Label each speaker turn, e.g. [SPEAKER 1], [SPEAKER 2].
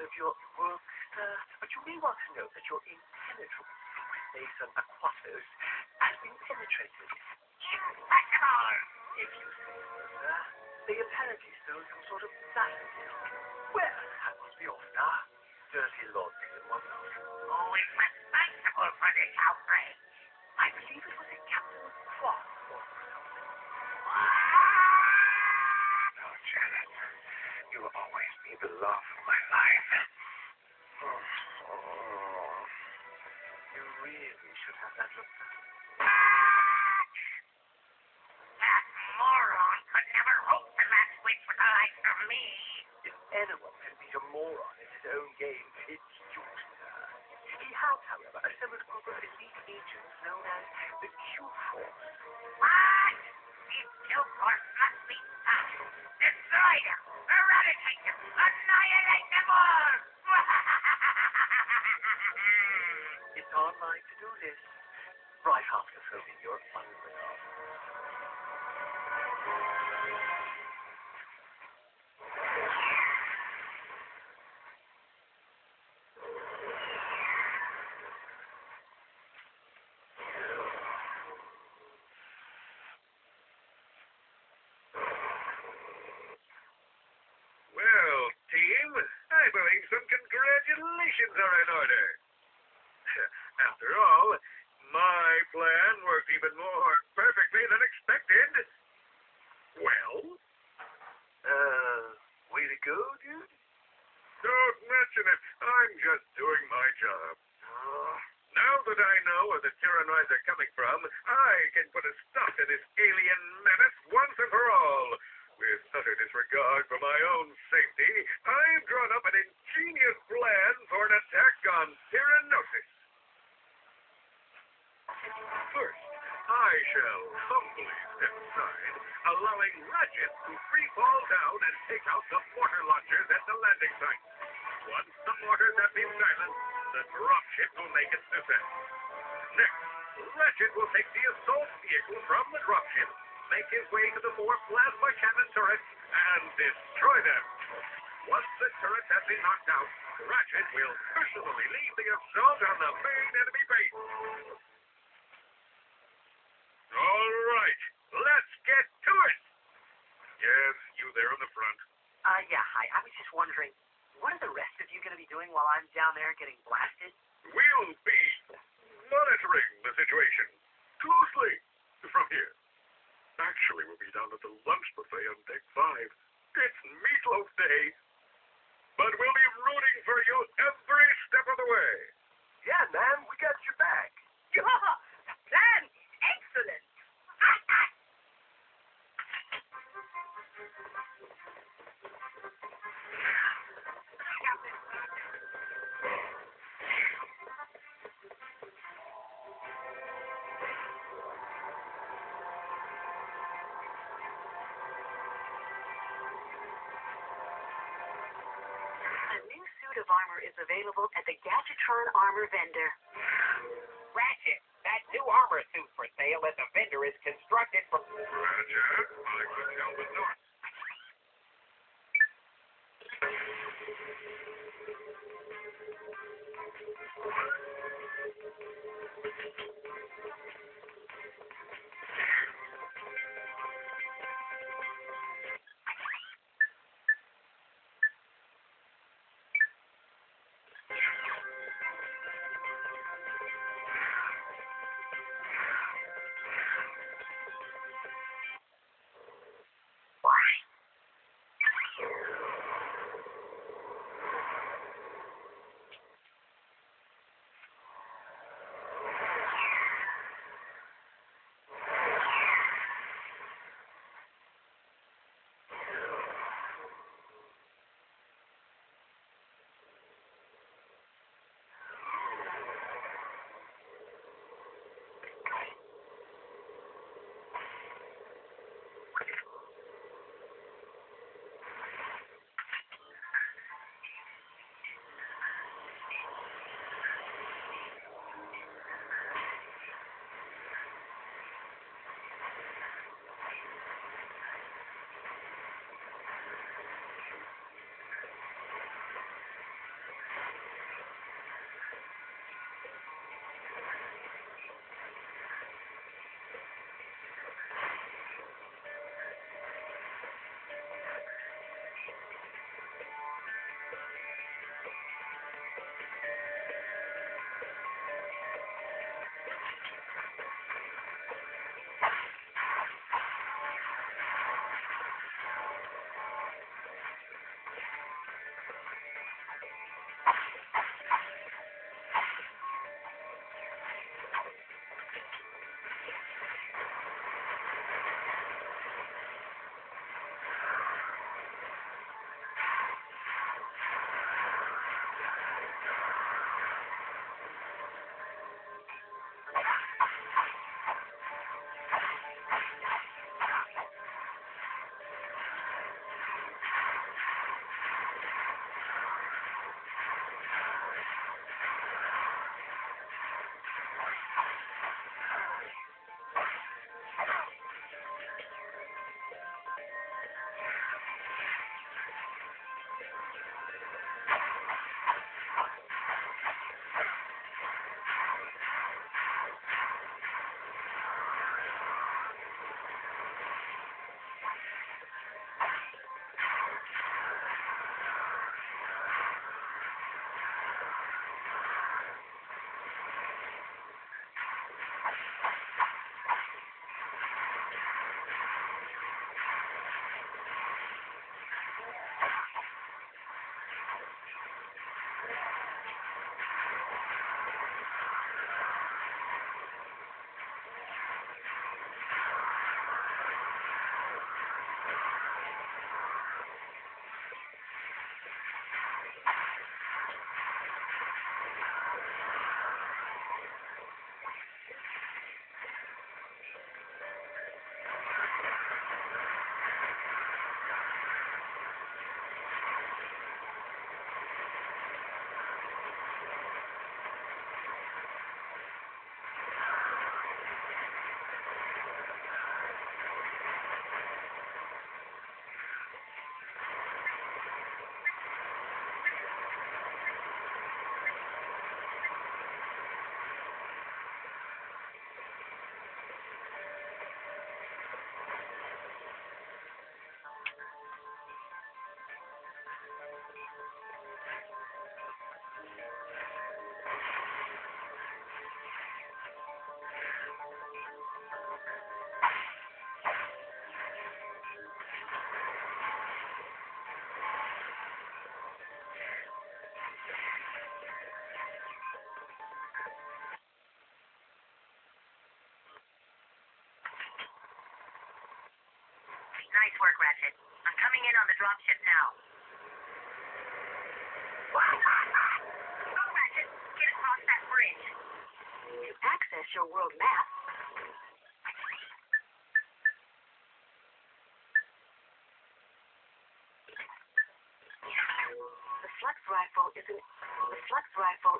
[SPEAKER 1] of your work, sir, but you may want to know that your impenetrable base on Aquatos has been penetrated.
[SPEAKER 2] Impossible!
[SPEAKER 1] If you say so, sir. They apparently stole some sort of daffodil. Well, that must be off now. Dirty laundry and whatnot.
[SPEAKER 2] Who is responsible for this outrage?
[SPEAKER 1] I believe it was a Captain Cross or something.
[SPEAKER 3] Oh, Janet, you will always be the love of my life.
[SPEAKER 1] You really should have that looked at.
[SPEAKER 2] That moron could never hope to match wits with the likes of me.
[SPEAKER 1] If anyone can beat a moron in his own game, it's you, sir. He has, however, assembled a group of elite agents known as the Q-Force.
[SPEAKER 2] What? These Q-Force must be stopped. Destroy them! Eradicate them! Annihilate them all!
[SPEAKER 1] It's our mind to do this, right after throwing your unregard.
[SPEAKER 3] Well, team, I believe some congratulations are in order. After all, my plan worked even more perfectly than expected. Well?
[SPEAKER 1] Way to go, dude.
[SPEAKER 3] Don't mention it. I'm just doing my job. Now that I know where the Tyhrranosis are coming from, I can put a stop to this alien menace once and for all. With utter disregard for my own safety, I've drawn up an ingenious plan for an attack on Tyhrranosis. First, I shall humbly step aside, allowing Ratchet to free fall down and take out the mortar launchers at the landing site. Once the mortars have been silenced, the dropship will make its descent. Next, Ratchet will take the assault vehicle from the dropship, make his way to the more plasma cannon turrets, and destroy them. Once the turrets have been knocked out, Ratchet will personally lead the assault on the main enemy base. All right, let's get to it. Yes, you there on the front.
[SPEAKER 4] Yeah, hi. I was just wondering, what are the rest of you going to be doing while I'm down there getting blasted?
[SPEAKER 3] We'll be monitoring the situation closely from here. Actually, we'll be down at the lunch buffet on deck 5. It's meatloaf day. But we'll be rooting for you every step of the way.
[SPEAKER 1] Yeah, man, we got your back.
[SPEAKER 4] Yeah, the plan is excellent. A new suit of armor is available at the Gadgetron armor vendor.
[SPEAKER 2] Ratchet, that new armor suit for sale at the vendor is constructed from...
[SPEAKER 3] Ratchet, I couldn't help but notice.
[SPEAKER 2] Nice work, Ratchet. I'm coming in on the dropship now. Go, Ratchet. Get across that bridge.
[SPEAKER 5] To access your world map, the Flux rifle is an... The Flux rifle...